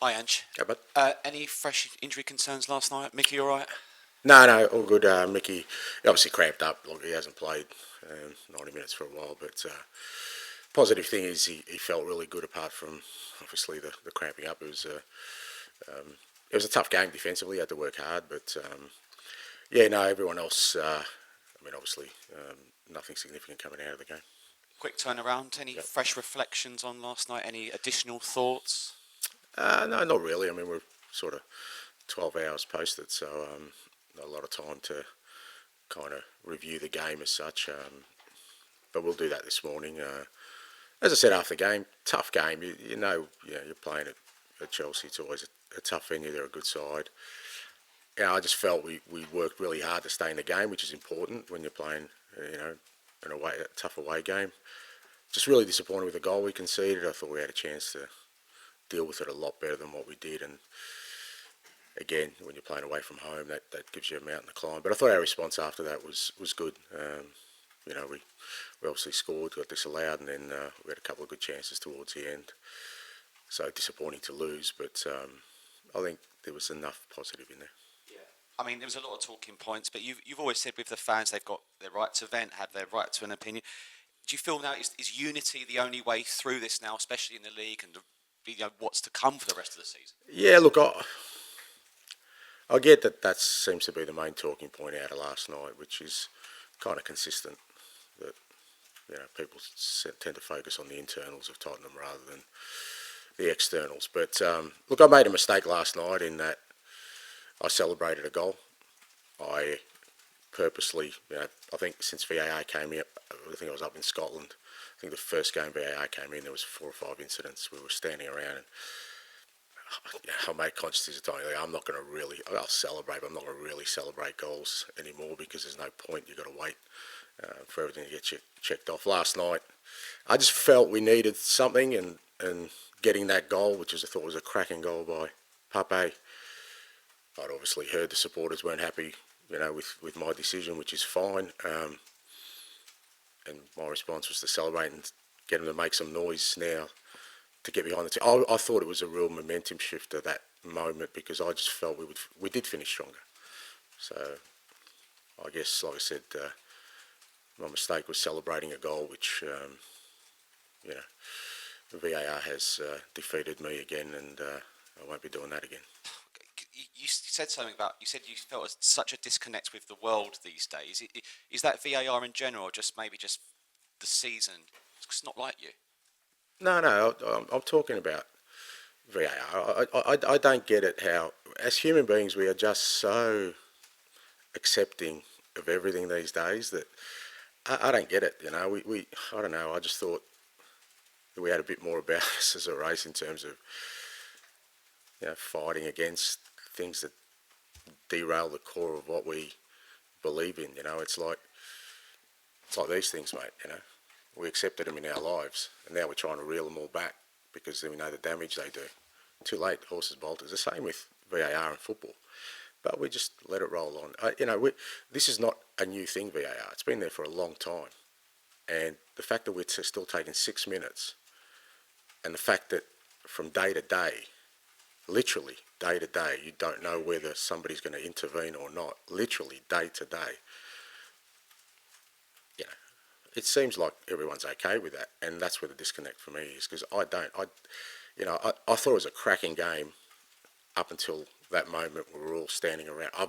Hi, Ange. Yeah, but Any fresh injury concerns last night? Mickey, all right? no, all good. Mickey obviously cramped up. Like he hasn't played 90 minutes for a while, but positive thing is he felt really good. Apart from obviously the cramping up, it was a tough game defensively. He had to work hard, but yeah, no, everyone else. I mean, obviously nothing significant coming out of the game. Quick turnaround. Any Yep. fresh reflections on last night? Any additional thoughts? No, not really. I mean, we're sort of 12 hours posted, so not a lot of time to kind of review the game as such. But we'll do that this morning. As I said after the game, tough game. You're playing at Chelsea. It's always a tough venue. They're a good side. Yeah, I just felt we worked really hard to stay in the game, which is important when you're playing, a tough away game. Just really disappointed with the goal we conceded. I thought we had a chance to deal with it a lot better than what we did. And again, when you're playing away from home, that gives you a mountain to climb. But I thought our response after that was good. We obviously scored, got disallowed, and then we had a couple of good chances towards the end. So disappointing to lose, but I think there was enough positive in there. Yeah. I mean, there was a lot of talking points, but you've always said with the fans they've got their right to vent, have their right to an opinion. Do you feel now is unity the only way through this now, especially in the league and what's to come for the rest of the season? Yeah, look, I get that seems to be the main talking point out of last night, which is kind of consistent. That people tend to focus on the internals of Tottenham rather than the externals. But look, I made a mistake last night in that I celebrated a goal. I purposely, I think since VAR came in, I think I was up in Scotland. I think the first game VAR came in, there was 4 or 5 incidents. We were standing around and I made conscious decision telling I'm not going to really, I'll celebrate, but I'm not going to really celebrate goals anymore because there's no point. You've got to wait for everything to get checked off. Last night, I just felt we needed something, and getting that goal, which I thought was a cracking goal by Pape. I'd obviously heard the supporters weren't happy, with my decision, which is fine. And my response was to celebrate and get them to make some noise now to get behind the team. I thought it was a real momentum shifter that moment because I just felt we did finish stronger. So I guess, like I said, my mistake was celebrating a goal, which VAR has defeated me again, and I won't be doing that again. You said something about you said you felt such a disconnect with the world these days. Is that VAR in general, or just maybe just the season? It's not like you. No, I'm talking about VAR. I don't get it how, as human beings, we are just so accepting of everything these days that I don't get it. I don't know. I just thought we had a bit more about us as a race in terms of fighting against things that derail the core of what we believe in. It's like these things, mate. We accepted them in our lives, and now we're trying to reel them all back because we know the damage they do. Too late, horses bolted. It's the same with VAR and football, but we just let it roll on. This is not a new thing, VAR. It's been there for a long time, and the fact that we're still taking 6 minutes, and the fact that from day to day, literally day to day, you don't know whether somebody's going to intervene or not. Literally day to day. It seems like everyone's okay with that, and that's where the disconnect for me is because I don't. I thought it was a cracking game up until that moment where we were all standing around. I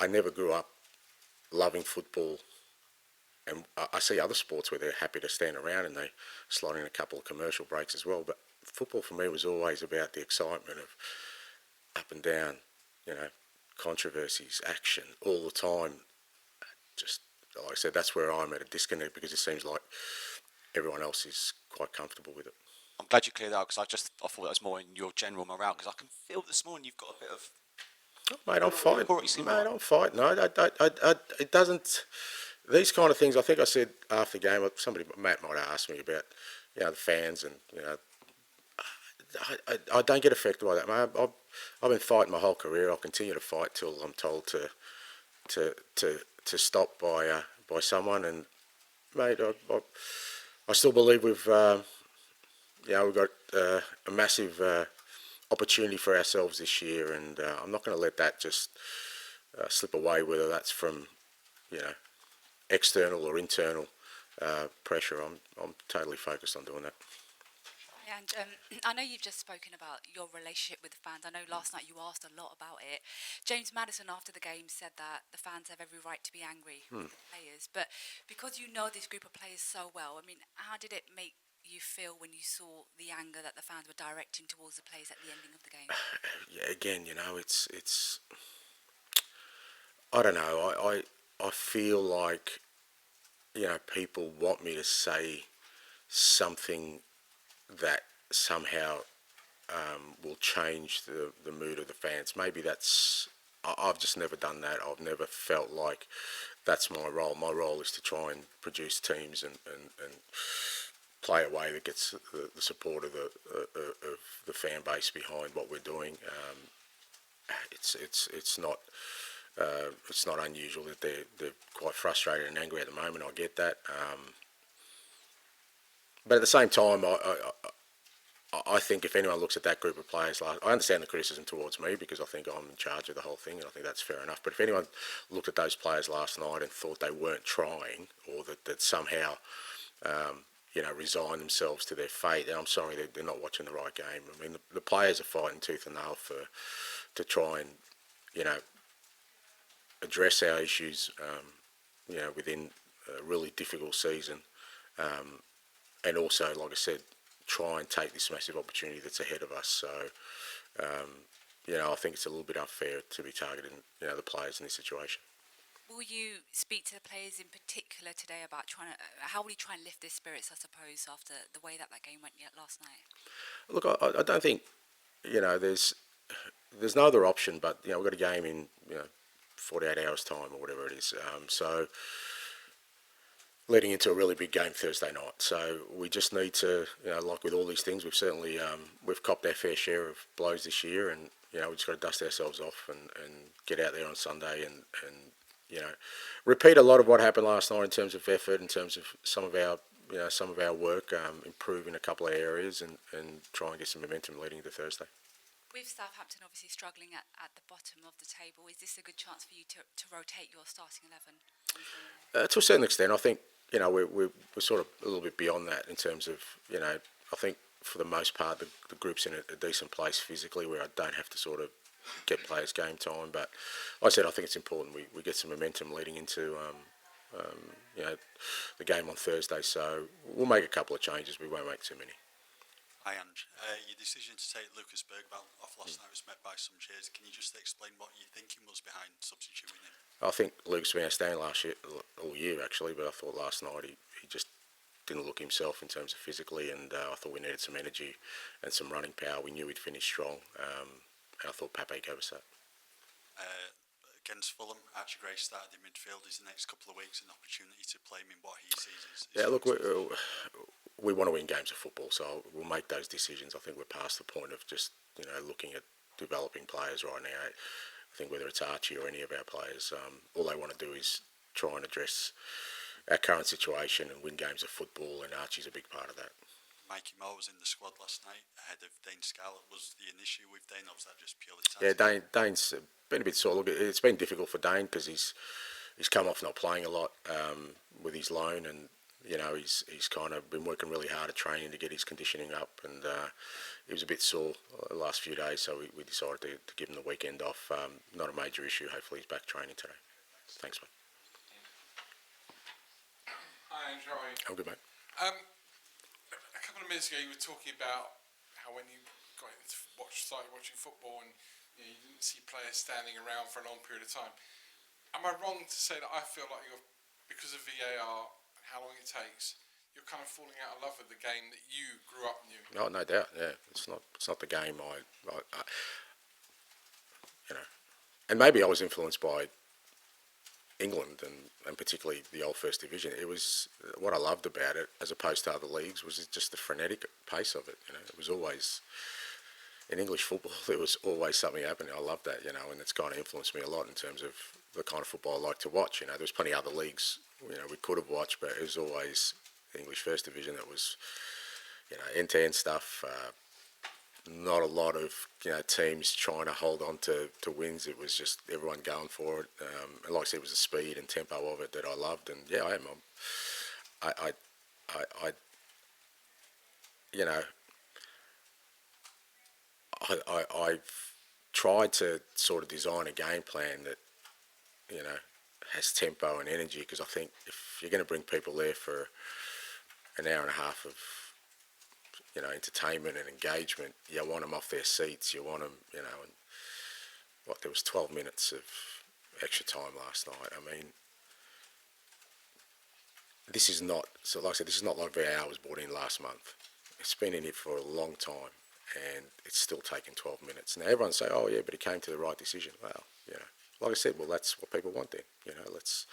never grew up loving football, and I see other sports where they're happy to stand around and they slot in a couple of commercial breaks as well. But football for me was always about the excitement of up and down, controversies, action all the time. Just like I said, that's where I'm at a disconnect because it seems like everyone else is quite comfortable with it. I'm glad you cleared that because I thought that was more in your general morale because I can feel this morning you've got a bit of. Mate, I'm fine. What you seem like. I'm fine. No, it doesn't. These kind of things. I think I said after the game. Matt might have asked me about, the fans, and I don't get affected by that. Mate, I've been fighting my whole career. I'll continue to fight till I'm told to stop by someone. And mate, I still believe we've got a massive opportunity for ourselves this year, and I'm not going to let that just slip away, whether that's from, you know, external or internal pressure. I'm totally focused on doing that. And I know you've just spoken about your relationship with the fans. I know last night you asked a lot about it. James Maddison, after the game, said that the fans have every right to be angry with the players. But because you know this group of players so well, I mean, how did it make you feel when you saw the anger that the fans were directing towards the players at the ending of the game? Yeah, again, you know, it's I don't know. I feel like, you know, people want me to say something that somehow will change the mood of the fans. Maybe I've just never done that. I've never felt like that's my role. My role is to try and produce teams and play a way that gets the support of the fan base behind what we're doing. It's not. It's not unusual that they're quite frustrated and angry at the moment. I get that, but at the same time, I think if anyone looks at that group of players, I understand the criticism towards me because I think I'm in charge of the whole thing, and I think that's fair enough. But if anyone looked at those players last night and thought they weren't trying, or that somehow, you know, resign themselves to their fate, then I'm sorry, they're not watching the right game. I mean, the players are fighting tooth and nail to try and, you know, address our issues, you know, within a really difficult season, and also, like I said, try and take this massive opportunity that's ahead of us. So, you know, I think it's a little bit unfair to be targeting, you know, the players in this situation. Will you speak to the players in particular today about how will you try and lift their spirits, I suppose, after the way that game went yet last night? Look, I don't think, you know, there's no other option, but, you know, we've got a game in, you know, 48 hours time or whatever it is. So leading into a really big game Thursday night. So we just need to, you know, like with all these things, we've certainly we've copped our fair share of blows this year, and, you know, we've just got to dust ourselves off and get out there on Sunday and you know, repeat a lot of what happened last night in terms of effort, in terms of some of our work, improve in a couple of areas, and try and get some momentum leading into Thursday. With Southampton obviously struggling at the bottom of the table, is this a good chance for you to rotate your starting 11? To a certain extent, I think, you know, we're sort of a little bit beyond that in terms of, you know, I think for the most part the group's in a decent place physically where I don't have to sort of get players game time. But like I said, I think it's important we get some momentum leading into you know, the game on Thursday. So we'll make a couple of changes. We won't make too many. Hi, Ange. Your decision to take Lucas Bergvall off last night was met by some cheers. Can you just explain what your thinking was behind substituting him? I think Luke's been outstanding all year actually, but I thought last night he just didn't look himself in terms of physically, and I thought we needed some energy and some running power. We knew he'd finish strong, and I thought Pape gave us that. Against Fulham, Archie Gray started in midfield. Is the next couple of weeks an opportunity to play him in what he sees as yeah, look, we want to win games of football, so we'll make those decisions. I think we're past the point of just, you know, looking at developing players right now. I think whether it's Archie or any of our players, all they want to do is try and address our current situation and win games of football, and Archie's a big part of that. Mikey Moore was in the squad last night ahead of Dane Scarlett. Was the issue with Dane, or was that just purely tactical? Yeah, Dane's been a bit sore. Look, it's been difficult for Dane because he's come off not playing a lot with his loan, and, you know, he's kind of been working really hard at training to get his conditioning up, and he was a bit sore the last few days, so we decided to give him the weekend off. Not a major issue. Hopefully he's back training today. Thanks, mate. Hi, Andrew. How are you? I'm good, mate. A couple of minutes ago, you were talking about how when you started watching football, and you didn't see players standing around for a long period of time. Am I wrong to say that I feel like because of VAR and how long it takes, you're kind of falling out of love with the game that you grew up knowing? No doubt. Yeah, it's not the game you know, and maybe I was influenced by England and particularly the old First Division. It was what I loved about it, as opposed to other leagues, was just the frenetic pace of it. You know, it was always in English football. There was always something happening. I loved that, you know, and it's kind of influenced me a lot in terms of the kind of football I like to watch. You know, there's plenty of other leagues, you know, we could have watched, but it was always the English First Division that was, you know, end-to-end stuff. not a lot of teams trying to hold on to wins. It was just everyone going for it. And like I said, it was the speed and tempo of it that I loved. And yeah, I am. I you know, I've tried to sort of design a game plan that has tempo and energy, because I think if you're going to bring people there for an hour and a half of entertainment and engagement, you want them off their seats. You want them, and there was 12 minutes of extra time last night. I mean, this is not, so like I said, this is not like VAR was brought in last month. It's been in here for a long time, and it's still taking 12 minutes. Now everyone say, oh yeah, but he came to the right decision. Well, like I said, well, that's what people want then. Let's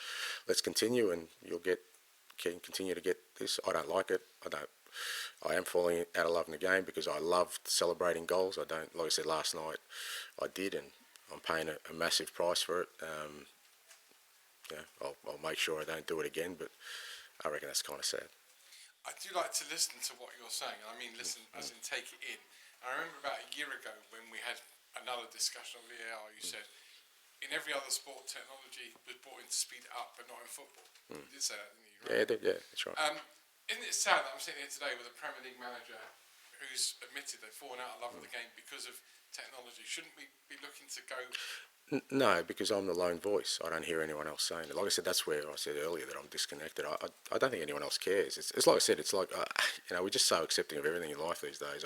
continue, and continue to get this. I don't like it. I am falling out of love in the game because I loved celebrating goals. I don't, like I said last night, I did, and I'm paying a massive price for it. I'll make sure I don't do it again, but I reckon that's kind of sad. I do like to listen to what you're saying. I mean, listen, as in take it in. I remember about a year ago when we had another discussion on VAR, you said, in every other sport, technology was brought in to speed it up, but not in football. You did say that, didn't you? Right? Yeah, I did, yeah, that's right. Isn't it sad that I'm sitting here today with a Premier League manager who's admitted they've fallen out of love with the game because of technology? Shouldn't we be looking to go... No, because I'm the lone voice. I don't hear anyone else saying it. Like I said, that's where I said earlier that I'm disconnected. I don't think anyone else cares. It's like I said, it's like, we're just so accepting of everything in life these days.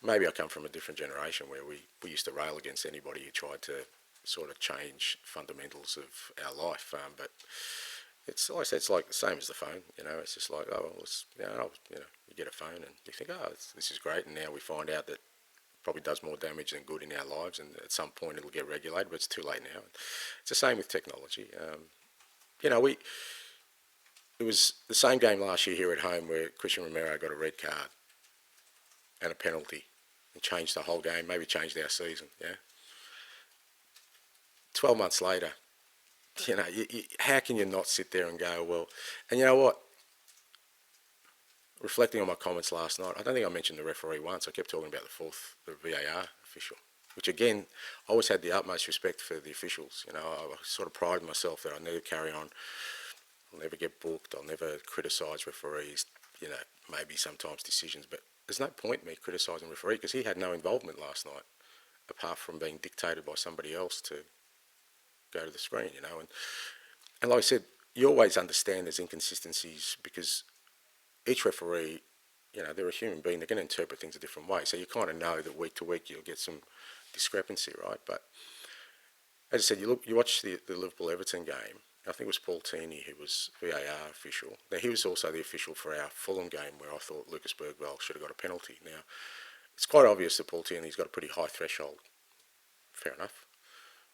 Maybe I come from a different generation where we used to rail against anybody who tried to sort of change fundamentals of our life. But it's, like I said, it's like the same as the phone. It's just like, oh, well, you get a phone and you think, oh, this is great. And now we find out that probably does more damage than good in our lives, and at some point it'll get regulated, but it's too late now. It's the same with technology. It was the same game last year here at home where Christian Romero got a red card and a penalty and changed the whole game, maybe changed our season, 12 months later, how can you not sit there and go, well, and you know what? Reflecting on my comments last night, I don't think I mentioned the referee once. I kept talking about the VAR official, which again, I always had the utmost respect for the officials. I sort of prided myself that I never carry on. I'll never get booked. I'll never criticise referees, maybe sometimes decisions, but there's no point in me criticising referee because he had no involvement last night, apart from being dictated by somebody else to go to the screen, And like I said, you always understand there's inconsistencies because each referee, they're a human being. They're going to interpret things a different way. So you kind of know that week to week you'll get some discrepancy, right? But as I said, you watch the Liverpool-Everton game. I think it was Paul Tierney who was VAR official. Now, he was also the official for our Fulham game where I thought Lucas Bergwall should have got a penalty. Now, it's quite obvious that Paul Tierney's got a pretty high threshold. Fair enough.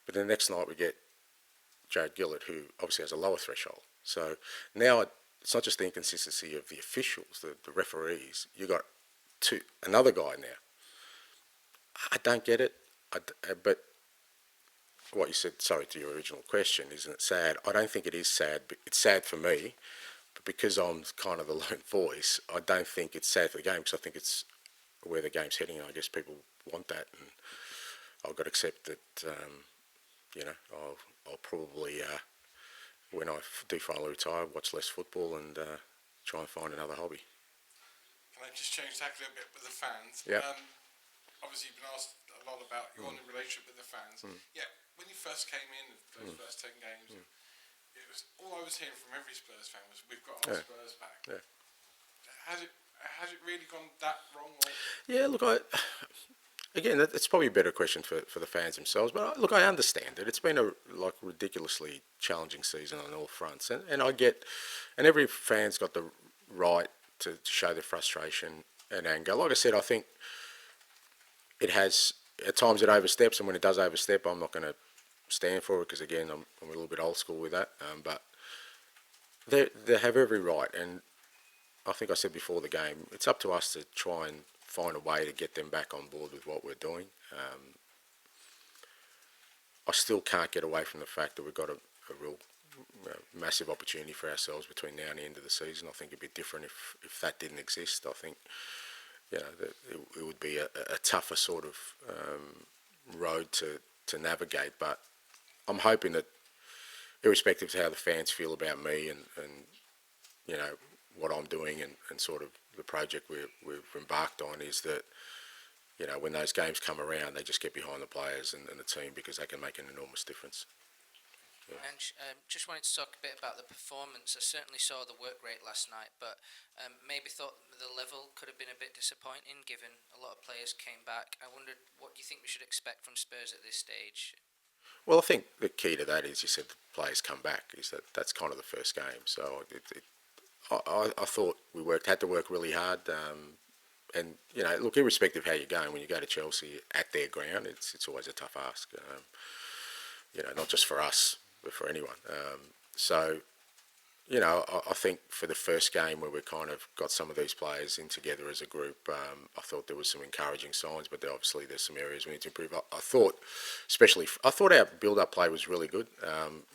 But then the next night we get Jared Gillett, who obviously has a lower threshold. So now it's not just the inconsistency of the officials, the referees. You got another guy now. I don't get it. But what you said, sorry to your original question, isn't it sad? I don't think it is sad. It's sad for me, but because I'm kind of the lone voice, I don't think it's sad for the game because I think it's where the game's heading. And I guess people want that, and I've got to accept that. I'll probably. When I do finally retire, watch less football and try and find another hobby. Can I just change tack a little bit with the fans? Yeah. Obviously, you've been asked a lot about your relationship with the fans. Yeah, when you first came in, those first 10 games, it was all I was hearing from every Spurs fan was, "We've got our Spurs back." Yeah. Has it really gone that wrong? Or? Yeah, look, again, it's probably a better question for the fans themselves. But look, I understand it. It's been a ridiculously challenging season on all fronts, and I get, and every fan's got the right to show their frustration and anger. Like I said, I think it has at times it oversteps, and when it does overstep, I'm not going to stand for it because again, I'm a little bit old school with that. But they have every right, and I think I said before the game, it's up to us to try and find a way to get them back on board with what we're doing. I still can't get away from the fact that we've got a real massive opportunity for ourselves between now and the end of the season. I think it'd be different if that didn't exist. I think you know, that it would be a tougher sort of road to navigate. But I'm hoping that, irrespective of how the fans feel about me and you know, what I'm doing and sort of the project we've embarked on, is that, you know, when those games come around, they just get behind the players and the team, because they can make an enormous difference. And just wanted to talk a bit about the performance. I certainly saw the work rate last night, but maybe thought the level could have been a bit disappointing given a lot of players came back. I wondered, what do you think we should expect from Spurs at this stage? Well, I think the key to that is, you said the players come back, is that's kind of the first game. So I thought we had to work really hard. And, you know, look, irrespective of how you're going, when you go to Chelsea at their ground, it's always a tough ask. You know, not just for us, but for anyone. So, you know, I think for the first game, where we kind of got some of these players in together as a group, I thought there was some encouraging signs, but obviously there's some areas we need to improve. I thought our build-up play was really good.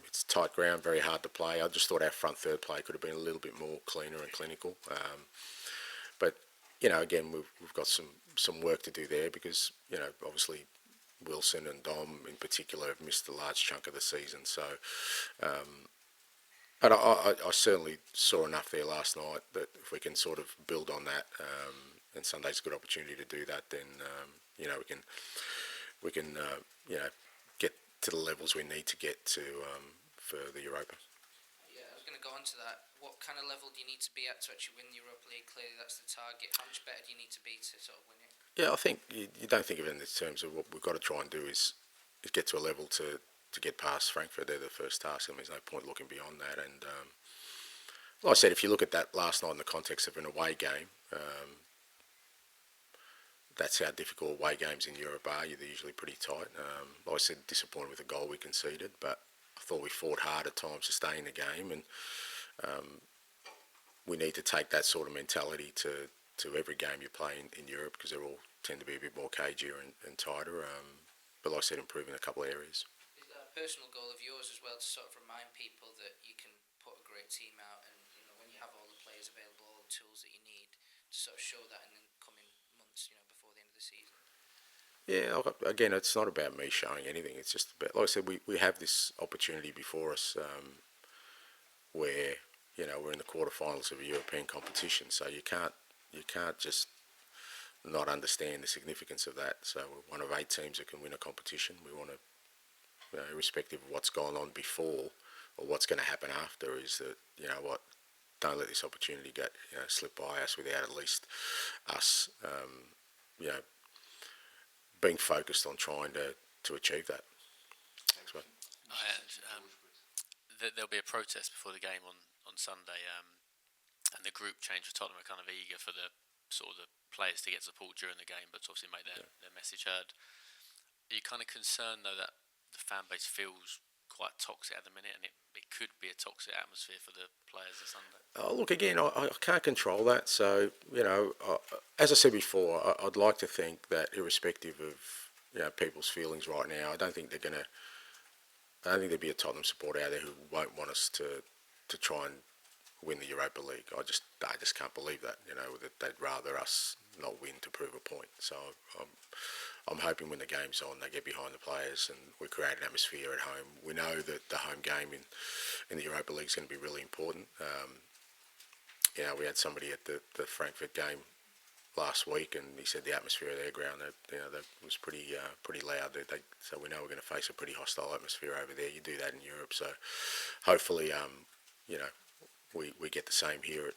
It's tight ground, very hard to play. I just thought our front third play could have been a little bit more cleaner and clinical. But, you know, again, we've got some work to do there, because, you know, obviously Wilson and Dom in particular have missed a large chunk of the season. So, but I certainly saw enough there last night that if we can sort of build on that, and Sunday's a good opportunity to do that, then you know, we can you know, get to the levels we need to get to for the Europa. Yeah, I was going to go on to that. What kind of level do you need to be at to actually win the Europa League? Clearly, that's the target. How much better do you need to be to sort of win it? Yeah, I think you don't think of it in terms of what we've got to try and do is get to a level to get past Frankfurt. They're the first task, and there's no point looking beyond that. And like I said, if you look at that last night in the context of an away game, that's how difficult away games in Europe are. They're usually pretty tight. Like I said, disappointed with the goal we conceded, but I thought we fought hard at times to stay in the game, and we need to take that sort of mentality to every game you play in Europe, because they all tend to be a bit more cagier and tighter. But like I said, improving a couple of areas. Is that a personal goal of yours as well, to sort of remind people that you can put a great team out, and you know, when you have all the players available, all the tools that you need, to sort of show that in the coming months, you know, before the end of the season? Yeah, again, it's not about me showing anything. It's just about, like I said, we have this opportunity before us, where, you know, we're in the quarterfinals of a European competition, so you can't just not understand the significance of that. So we're one of 8 teams that can win a competition. We want to, you know, irrespective of what's gone on before or what's going to happen after, is that, you know what, don't let this opportunity get, you know, slip by us without at least us, you know, being focused on trying to achieve that. Thanks, mate. There'll be a protest before the game on Sunday, and the group change for Tottenham are kind of eager for the sort of the players to get support during the game, but to obviously make their message heard. Are you kind of concerned, though, that the fan base feels quite toxic at the minute, and it could be a toxic atmosphere for the players this Sunday? Oh, look, again, I can't control that. So, you know, as I said before, I'd like to think that, irrespective of, you know, people's feelings right now, I don't think there'd be a Tottenham supporter out there who won't want us to try and win the Europa League. I just can't believe that, you know, that they'd rather us not win to prove a point. So I'm hoping when the game's on, they get behind the players and we create an atmosphere at home. We know that the home game in the Europa League is going to be really important. You know, we had somebody at the Frankfurt game last week, and he said the atmosphere of their ground, that was pretty loud. So we know we're going to face a pretty hostile atmosphere over there. You do that in Europe, so hopefully, you know, we get the same here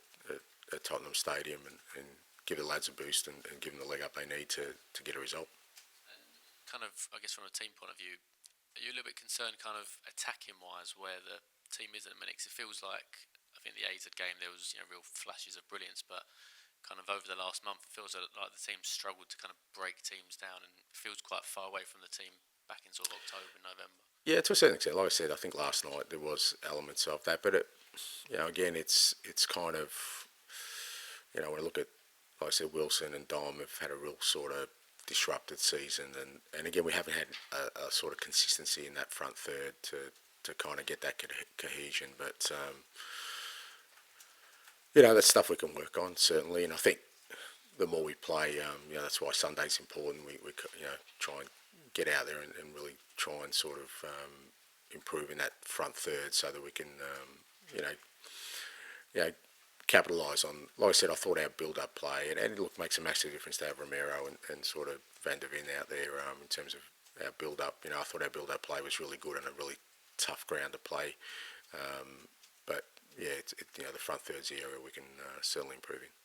at Tottenham Stadium and give the lads a boost and give them the leg up they need to get a result. And kind of, I guess, from a team point of view, are you a little bit concerned, kind of attacking-wise, where the team is at the minute? 'Cause it feels like, I think the AZ game, there was, you know, real flashes of brilliance, but kind of over the last month, it feels like the team struggled to kind of break teams down, and it feels quite far away from the team back in sort of October and November. Yeah, to a certain extent. Like I said, I think last night there was elements of that, but you know, again, it's kind of, you know, when I look at, like I said, Wilson and Dom have had a real sort of disrupted season, and again, we haven't had a sort of consistency in that front third to kind of get that cohesion. But you know, that's stuff we can work on, certainly, and I think, the more we play, that's why Sunday's important. We try and get out there and really try and sort of improve in that front third so that we can, capitalise on. Like I said, I thought our build-up play, and look, makes a massive difference to have Romero and sort of Van der Ven out there in terms of our build-up. I thought our build-up play was really good and a really tough ground to play. But yeah, the front third's the area we can certainly improve in.